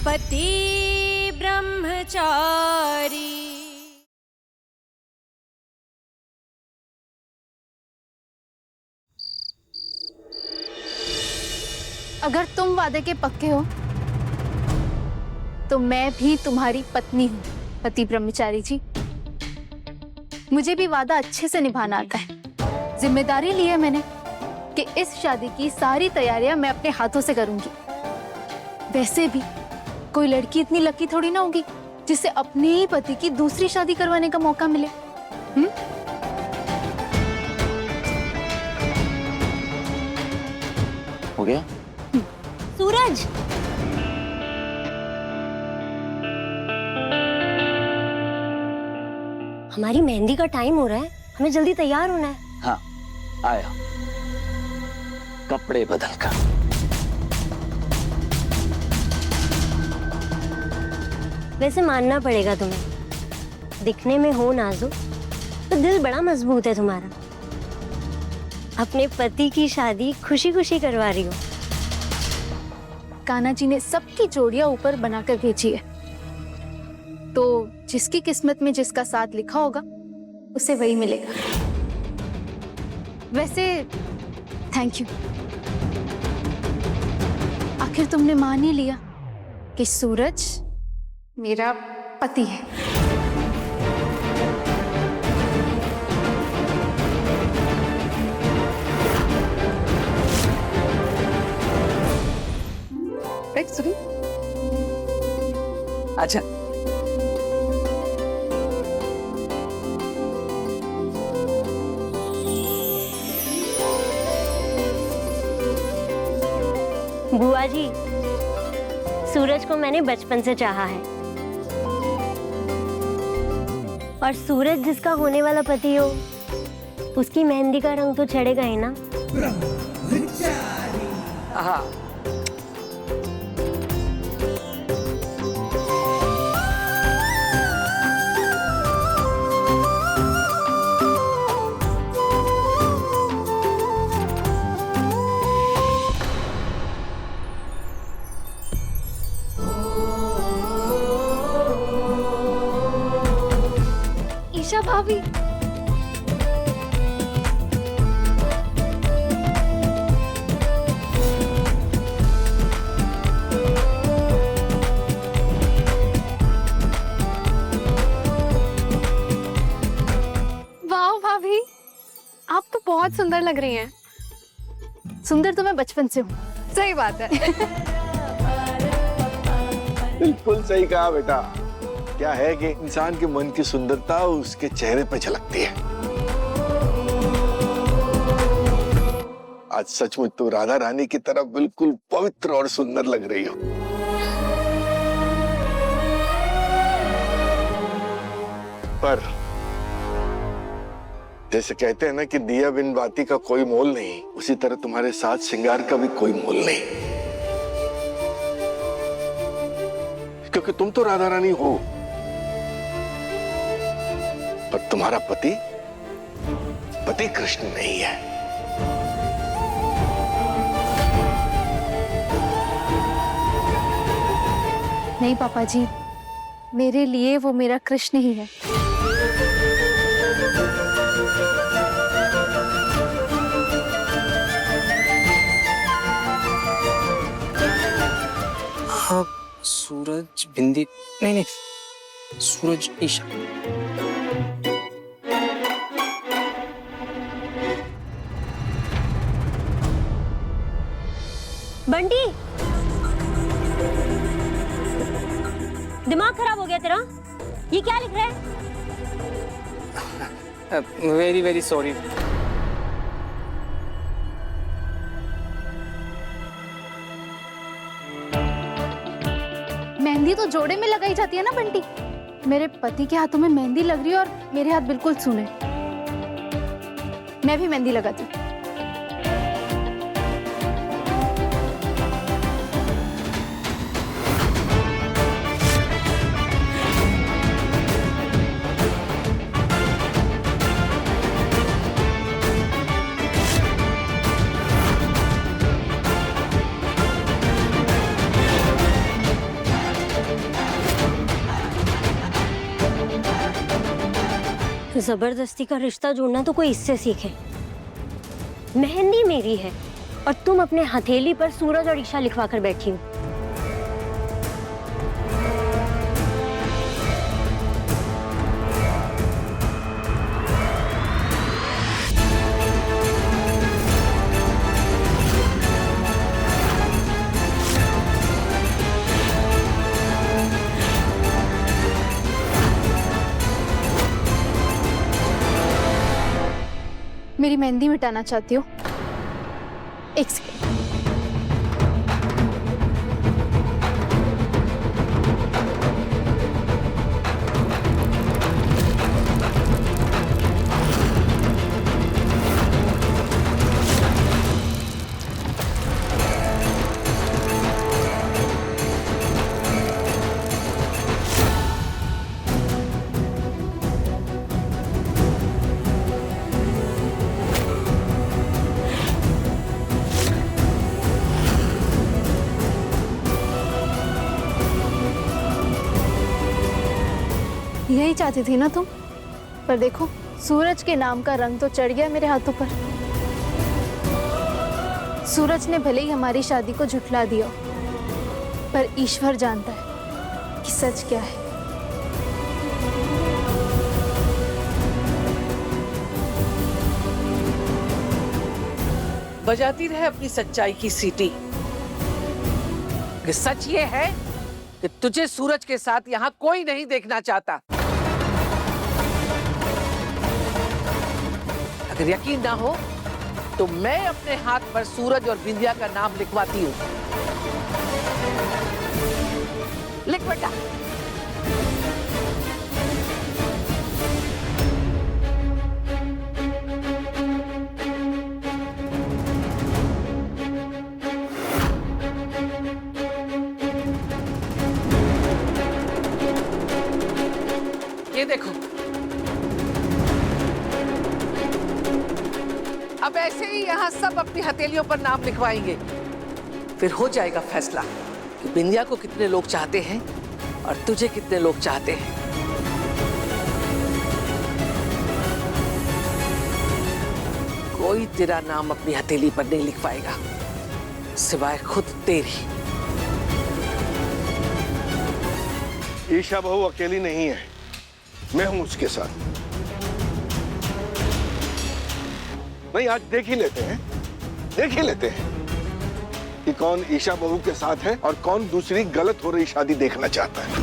पति ब्रह्मचारी। अगर तुम वादे के पक्के हो तो मैं भी तुम्हारी पत्नी हूँ पति ब्रह्मचारी जी। मुझे भी वादा अच्छे से निभाना आता है। जिम्मेदारी ली है मैंने कि इस शादी की सारी तैयारियां मैं अपने हाथों से करूंगी। वैसे भी कोई लड़की इतनी लकी थोड़ी ना होगी जिसे अपने ही पति की दूसरी शादी करवाने का मौका मिले। हो गया? सूरज, हमारी मेहंदी का टाइम हो रहा है, हमें जल्दी तैयार होना है। हाँ, आया कपड़े बदल कर। वैसे मानना पड़ेगा तुम्हें, दिखने में हो नाजुक तो दिल बड़ा मजबूत है तुम्हारा। अपने पति की शादी खुशी खुशी करवा रही हो। कान्हा जी ने सबकी जोड़ियां ऊपर बनाकर भेजी है, तो जिसकी किस्मत में जिसका साथ लिखा होगा उसे वही मिलेगा। वैसे थैंक यू, आखिर तुमने मान ही लिया कि सूरज मेरा पति है। अच्छा, बुआ जी, सूरज को मैंने बचपन से चाहा है, और सूरज जिसका होने वाला पति हो उसकी मेहंदी का रंग तो चढ़ेगा ही ना। हाँ, ईशा भाभी, वाह भाभी, आप तो बहुत सुंदर लग रही हैं। सुंदर तो मैं बचपन से हूँ। सही बात है। बिल्कुल सही कहा बेटा। क्या है कि इंसान के मन की सुंदरता उसके चेहरे पे झलकती है। आज सचमुच तो राधा रानी की तरह बिल्कुल पवित्र और सुंदर लग रही हो। पर जैसे कहते हैं ना कि दिया बिन बाती का कोई मोल नहीं, उसी तरह तुम्हारे साथ श्रृंगार का भी कोई मोल नहीं, क्योंकि तुम तो राधा रानी हो, पर तुम्हारा पति कृष्ण नहीं है। नहीं पापा जी, मेरे लिए वो मेरा कृष्ण ही है। हाँ, सूरज बिंदी नहीं, सूरज ईशा। बंटी, दिमाग खराब हो गया तेरा? ये क्या लिख रहा है? Very very sorry. मेहंदी तो जोड़े में लगाई जाती है ना बंटी। मेरे पति के हाथों में मेहंदी लग रही है और मेरे हाथ बिल्कुल सूने। मैं भी मेहंदी लगाती हूँ। जबरदस्ती का रिश्ता जोड़ना तो कोई इससे सीखे। मेहंदी मेरी है और तुम अपने हथेली पर सूरज और ईशा लिखवा कर बैठी हो। मेरी मेहंदी मिटाना चाहती हो? एक सेकंड। यही चाहती थी ना तुम? पर देखो, सूरज के नाम का रंग तो चढ़ गया मेरे हाथों पर। सूरज ने भले ही हमारी शादी को झुठला दिया, पर ईश्वर जानता है कि सच क्या है। बजाती रहे अपनी सच्चाई की सीटी। कि सच ये है कि तुझे सूरज के साथ यहां कोई नहीं देखना चाहता। अगर यकीन ना हो तो मैं अपने हाथ पर सूरज और बिंदिया का नाम लिखवाती हूं। लिख बेटा। ये देखो, अब ऐसे ही यहां सब अपनी हथेलियों पर नाम लिखवाएंगे, फिर हो जाएगा फैसला कि बिंदिया को कितने लोग चाहते हैं और तुझे कितने लोग चाहते हैं। कोई तेरा नाम अपनी हथेली पर नहीं लिख पाएगा सिवाय खुद तेरी। ईशा बहू अकेली नहीं है, मैं हूं उसके साथ। नहीं, आज देख ही लेते हैं, देख ही लेते हैं कि कौन ईशा बहू के साथ है और कौन दूसरी गलत हो रही शादी देखना चाहता है।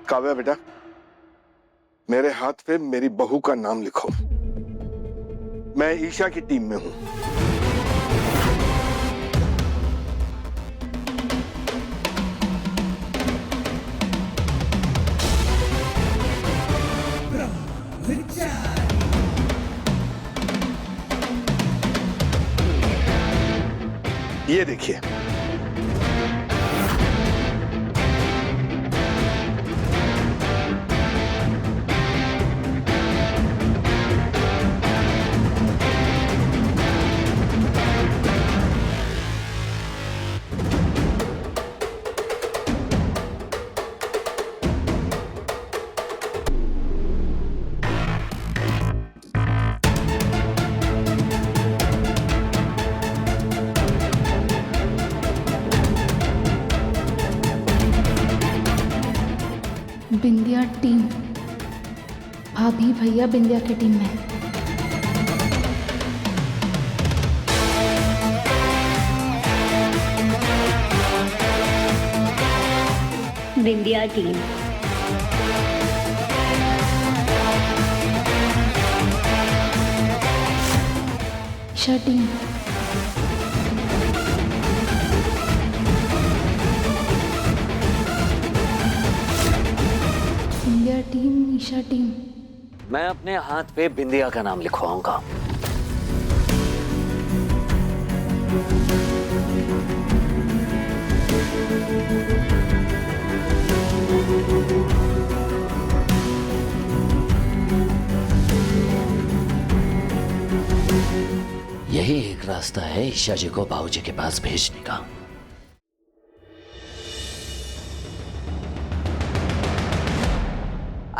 काव्या बेटा, मेरे हाथ पे मेरी बहू का नाम लिखो। मैं ईशा की टीम में हूं। ये देखिए, बिंदिया टीम, भाभी भैया बिंदिया की टीम में। बिंदिया टीम। ईशा टीम। बिंदिया टीम, ईशा टीम। मैं अपने हाथ पे बिंदिया का नाम लिखवाऊंगा। यही एक रास्ता है ईशा जी को बाबूजी के पास भेजने का।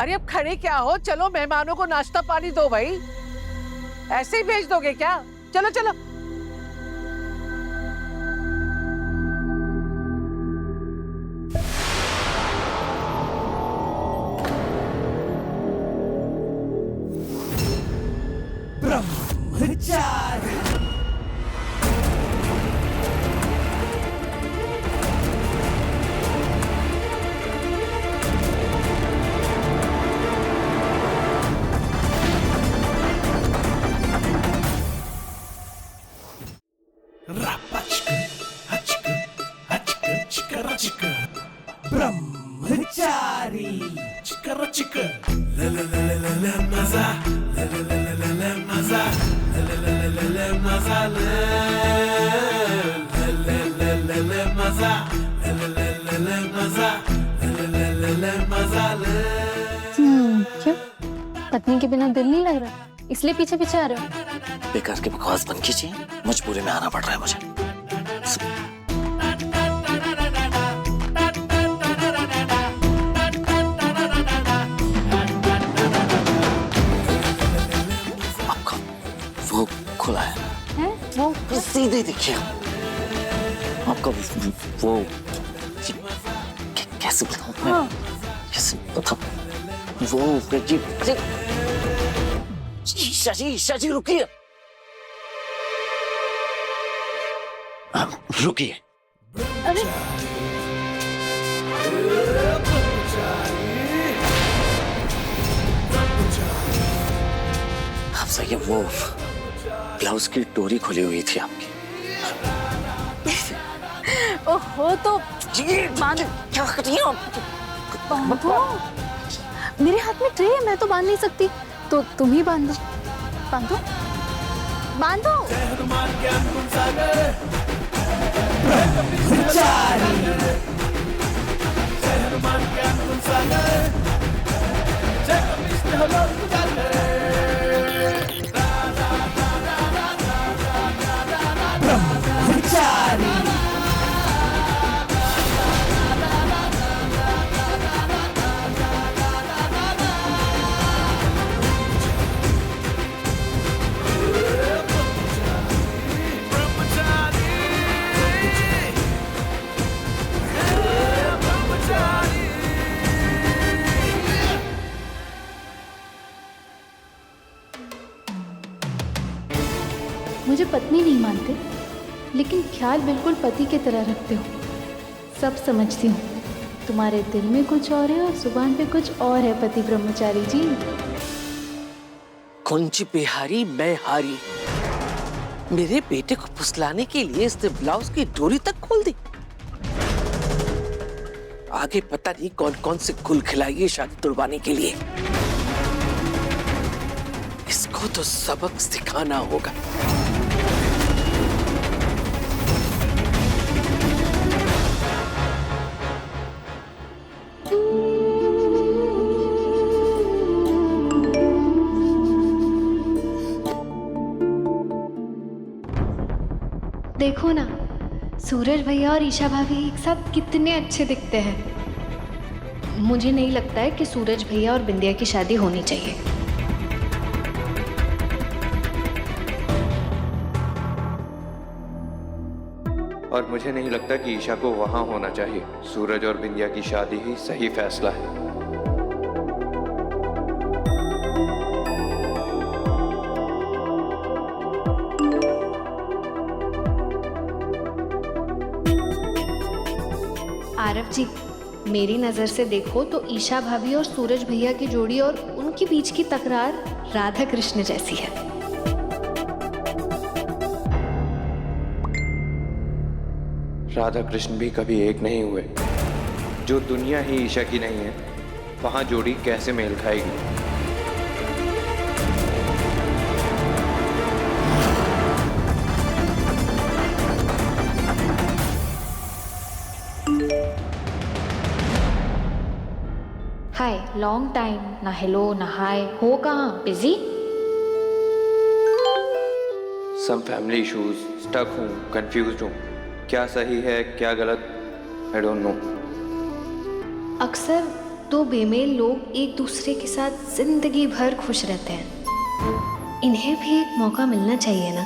अरे अब खड़े क्या हो, चलो मेहमानों को नाश्ता पानी दो भाई। ऐसे ही भेज दोगे क्या? चलो चलो। ब्रह्मचारी चिकर चिकर ला ला ला ला ला मजा ला ला ला ला ला मजा ला ला ला ला ला मजा ला ला ला ला ला मजा ला ला ला ला मजा ला ला ला ला मजा ला। क्यों? पत्नी के बिना दिल नहीं लग रहा, इसलिए पीछे पीछे आ रहे हो? बेकार की बकवास बंद कीजिए, मजबूरी में आना पड़ रहा है मुझे। आपका वो खुला है, वो सीधे देखिए। आपका वो कैसे बताऊं मैं? कैसे बताऊं? वो ईशा जी रुकिए, रुकिए। अरे आप सही है, वो ब्लाउज की डोरी खुली हुई थी आपकी। ओहो, तो बांध, क्या कर रही हो? बांधो। मेरे हाथ में ट्रे है, मैं तो बांध नहीं सकती, तो तुम ही बांधो। बांधो बांधो। मुझे पत्नी नहीं मानते, लेकिन ख्याल बिल्कुल पति की तरह रखते हो। सब समझती हूँ, तुम्हारे दिल में कुछ और है और जुबान पे कुछ और है पति ब्रह्मचारी जी। कुंज बिहारी मैं हारी, मेरे बेटे को फुसलाने के लिए इसने ब्लाउज की डोरी तक खोल दी। आगे पता नहीं कौन कौन से गुल खिलाएगी शादी तुड़वाने के लिए। इसको तो सबक सिखाना होगा। देखो ना, सूरज भैया और ईशा भाभी एक साथ कितने अच्छे दिखते हैं। मुझे नहीं लगता है कि सूरज भैया और बिंदिया की शादी होनी चाहिए। और मुझे नहीं लगता कि ईशा को वहां होना चाहिए। सूरज और बिंदिया की शादी ही सही फैसला है। आरव जी, मेरी नज़र से देखो तो ईशा भाभी और सूरज भैया की जोड़ी और उनके बीच की तकरार राधा कृष्ण जैसी है। राधा कृष्ण भी कभी एक नहीं हुए। जो दुनिया ही ईशा की नहीं है, वहां जोड़ी कैसे मेल खाएगी? हाय, लॉन्ग टाइम, ना हेलो ना हाय, हो कहाँ? Busy? Some family issues, stuck हूँ, कंफ्यूज्ड हूँ। क्या सही है क्या गलत, आई डोंट नो। अक्सर दो बेमेल लोग एक दूसरे के साथ जिंदगी भर खुश रहते हैं। इन्हें भी एक मौका मिलना चाहिए ना।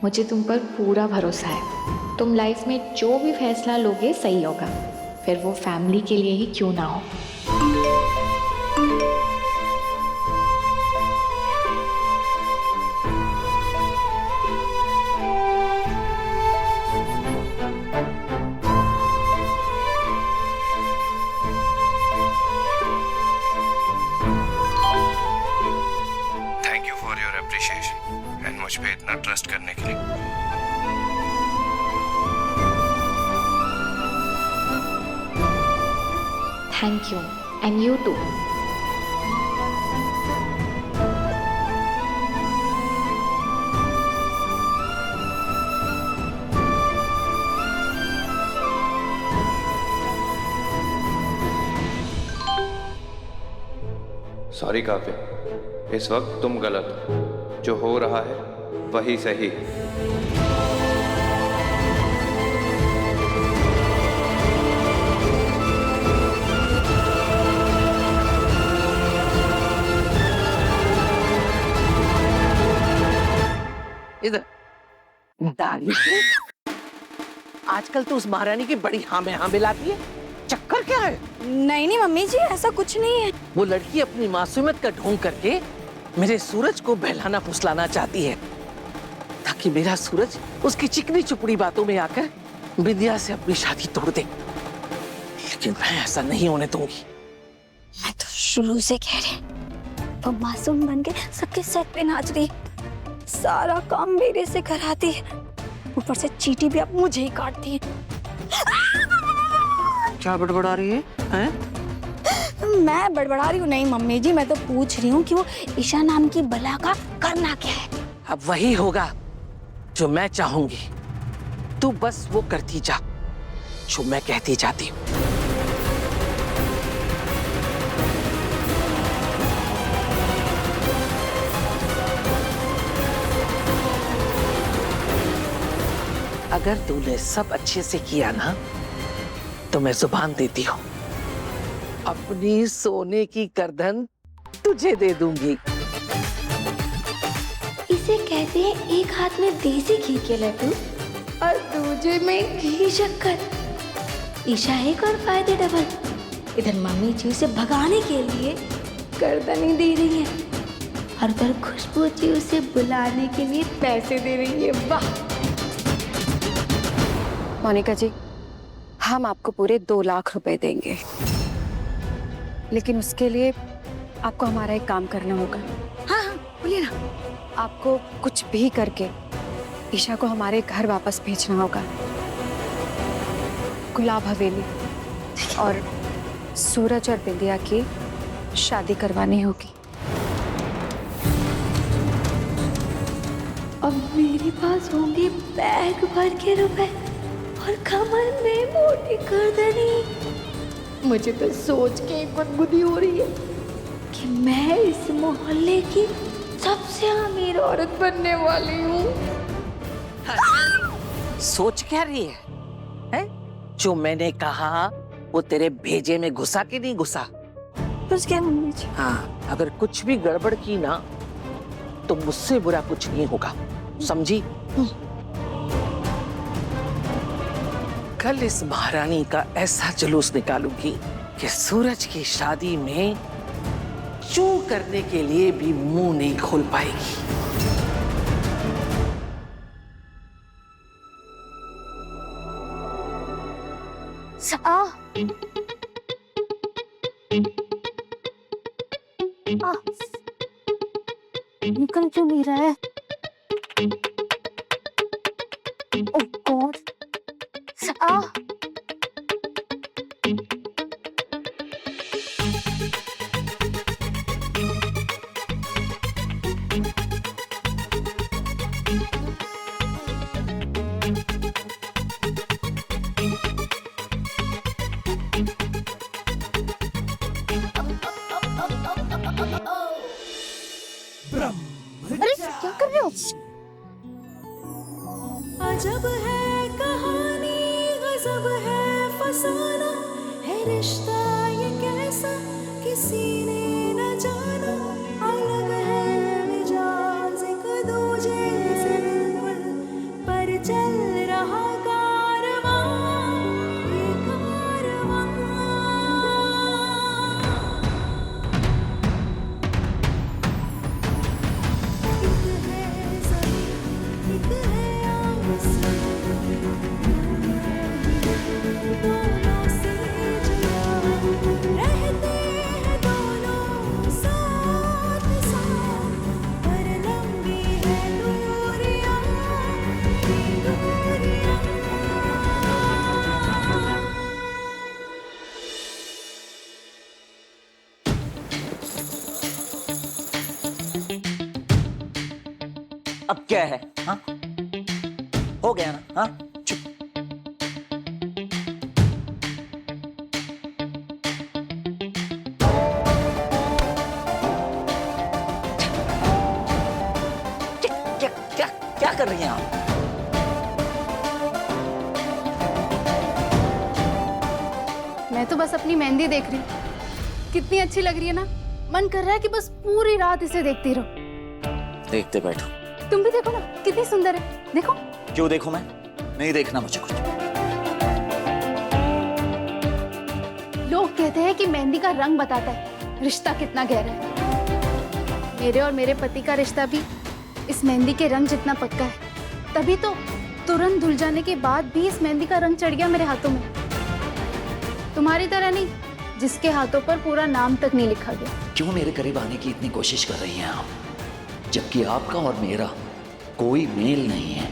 मुझे तुम पर पूरा भरोसा है। तुम लाइफ में जो भी फैसला लोगे सही होगा, फिर वो फैमिली के लिए ही क्यों ना हो। Thank you for your appreciation and मुझ पे इतना ट्रस्ट करने के लिए। Thank you and you too. Sorry Kavya, इस वक्त तुम गलत हो। जो हो रहा है वही सही है। इधर दादी, आजकल तो उस महारानी की बड़ी हामे हामे लाती है। चक्कर क्या है? नहीं नहीं मम्मी जी, ऐसा कुछ नहीं है। वो लड़की अपनी मासूमियत का ढोंग करके मेरे सूरज को बहलाना फुसलाना चाहती है, ताकि मेरा सूरज उसकी चिकनी चुपड़ी बातों में आकर बिंदिया से अपनी शादी तोड़ दे। लेकिन मैं ऐसा नहीं होने दूंगी। मैं तो शुरू से कह रही, वो मासूम बन के सबके सेट पे नाच रही, सारा काम मेरे से कराती है, ऊपर से चींटी भी अब मुझे ही काटती है। क्या बड़बड़ा रही है? हैं? मैं बड़बड़ा रही हूँ नहीं मम्मी जी, मैं तो पूछ रही हूँ कि वो ईशा नाम की बला का करना क्या है। अब वही होगा जो मैं चाहूंगी। तू बस वो करती जा जो मैं कहती जाती हूँ। अगर तूने सब अच्छे से किया ना, तो मैं जुबान देती हूँ, अपनी सोने की करधन तुझे दे दूंगी। इसे कहते हैं एक हाथ में देसी घी के लड्डू और दूसरे में घी शक्कर। ईशा एक और फायदे डबल। इधर मम्मी जी उसे भगाने के लिए गर्दन दे रही है और उधर खुशबू जी उसे बुलाने के लिए पैसे दे रही है। वाह! मोनिका जी, हम आपको पूरे 2 लाख रुपए देंगे, लेकिन उसके लिए आपको हमारा एक काम करना होगा। हाँ हाँ बोलिए ना। आपको कुछ भी करके ईशा को हमारे घर वापस भेजना होगा, गुलाब हवेली, और सूरज और बिंदिया की शादी करवानी होगी। अब मेरे पास होंगे बैग भर के रुपए और कमर में मोटी गर्दनी। मुझे तो सोच के गुदगुदी हो रही है कि मैं इस मोहल्ले की सबसे अमीर औरत बनने वाली हूँ। सोच क्या रही है? हैं? जो मैंने कहा वो तेरे भेजे में घुसा कि नहीं घुसा? बस क्या मम्मी जी? हाँ, अगर कुछ भी गड़बड़ की ना, तो मुझसे बुरा कुछ नहीं होगा, समझी? कल इस महारानी का ऐसा जुलूस निकालूंगी कि सूरज की शादी में चू करने के लिए भी मुंह नहीं खोल पाएगी। निकल क्यों नहीं रहा है? ओह गॉड! अरे क्या कर रहे हो? अजब है कहानी, गजब है फसाना, है रिश्ता ये कैसा किसी ने न जाना, अलग है मिजाज एक दूजे से बिल्कुल, पर चल रहा कारवां, ये कारवां। एक है ज़मीन, एक है आसमां, दोनों से जुदा रहते हैं दोनों साथ साथ, पर लंबी है दूरियां, दूरियां। अब क्या है? हाँ, हो गया ना? हाँ, चुप। क्या क्या क्या कर रही हैं आप? मैं तो बस अपनी मेहंदी देख रही हूँ। कितनी अच्छी लग रही है ना, मन कर रहा है कि बस पूरी रात इसे देखती रहो। देखते बैठो। तुम भी देखो ना, कितनी सुंदर है, देखो। क्यों देखूं मैं? नहीं देखना मुझे कुछ। लोग कहते हैं कि मेहंदी का रंग बताता है रिश्ता कितना गहरा है। मेरे और मेरे पति का रिश्ता भी इस मेहंदी के रंग जितना पक्का है, तभी तो तुरंत धुल जाने के बाद भी इस मेहंदी का रंग चढ़ गया मेरे हाथों में। तुम्हारी तरह नहीं, जिसके हाथों पर पूरा नाम तक नहीं लिखा गया। क्यों मेरे करीब आने की इतनी कोशिश कर रही हैं आप, जबकि आपका और मेरा कोई मेल नहीं है?